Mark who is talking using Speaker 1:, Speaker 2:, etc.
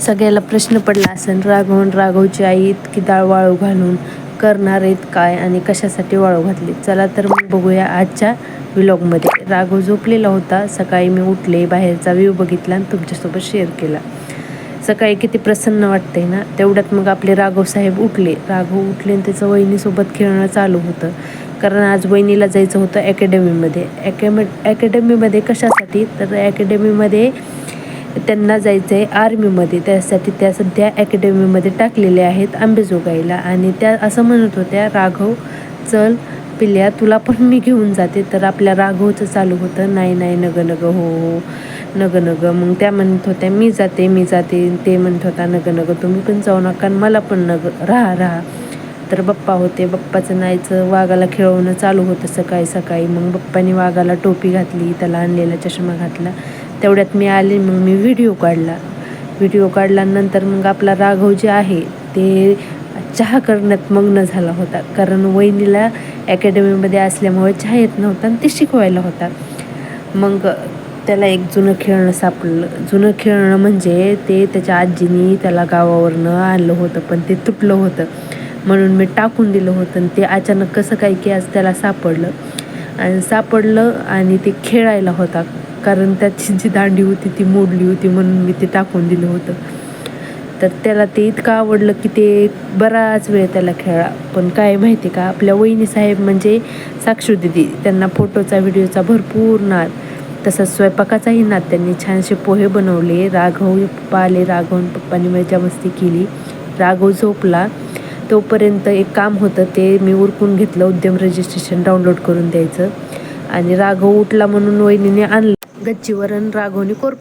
Speaker 1: सगळ्याला प्रश्न पडला असेल, राघवची आई इतकी डाळ वाळू घालून करणार आहेत काय आणि कशासाठी वाळू घातली. चला तर मग बघूया आजच्या व्लॉगमध्ये. राघव झोपलेला होता. सकाळी मी उठले, बाहेरचा व्ह्यू बघितला आणि तुमच्यासोबत शेअर केला. सकाळी किती प्रसन्न वाटतंय ना. तेवढ्यात मग आपले राघव साहेब उठले आणि त्याचं वहिनीसोबत खेळणं चालू होतं. कारण आज वहिनीला जायचं होतं अकॅडमीमध्ये. अकॅडमीमध्ये कशासाठी, तर अकॅडमीमध्ये त्यांना जायचं आहे आर्मीमध्ये. त्यासाठी त्या सध्या अकॅडमीमध्ये टाकलेले आहेत अंबेजोगाईला. आणि त्या असं म्हणत होत्या, राघव चल पिल्या तुला पण मी घेऊन जाते. तर आपल्या राघवचं चालू होतं, नाही नाही नग नग, हो हो नग नग. मग त्या म्हणत होत्या मी जाते. ते म्हणत होता नग नग तुम्ही पण जाऊ नका, मला पण नग, राहा. तर बप्पा होते, बप्पाचं नाहीचं वाघाला खेळवणं चालू होतं सकाळी. मग बप्पानी वाघाला टोपी घातली, त्याला आणलेला चष्मा घातला. तेवढ्यात मी आले, मग मी व्हिडिओ काढल्यानंतर मग आपला राघव जे आहे ते चहा करण्यात मग्न झाला होता. कारण वहिनीला अकॅडमीमध्ये असल्यामुळे चहा येत नव्हता आणि ते शिकवायला होता. मग त्याला एक जुनं खेळणं सापडलं. जुनं खेळणं म्हणजे ते त्याच्या आजीनी त्याला गावावरनं आणलं होतं, पण ते तुटलं होतं म्हणून मी टाकून दिलं होतं. आणि ते अचानक कसं काय की आज त्याला सापडलं आणि ते खेळायला होता. कारण त्याची जी दांडी होती ती मोडली होती म्हणून मी ते टाकून दिलं होतं. तर त्याला ते इतकं आवडलं की ते बराच वेळ त्याला खेळा. पण काय माहिती का, आपल्या वहिनी साहेब म्हणजे साक्षू दिदी, त्यांना फोटोचा व्हिडिओचा भरपूर नाद, तसंच स्वयंपाकाचाही नाद. त्यांनी छानसे पोहे बनवले. पप्पा आले, पप्पांनी मजा मस्ती केली. राघव झोपला. तोपर्यंत एक काम होतं ते मी उरकून घेतलं, उद्यम रजिस्ट्रेशन डाउनलोड करून द्यायचं. आणि राघव उठला म्हणून वहिनीने आणलं गच्चीवर आणि राघवने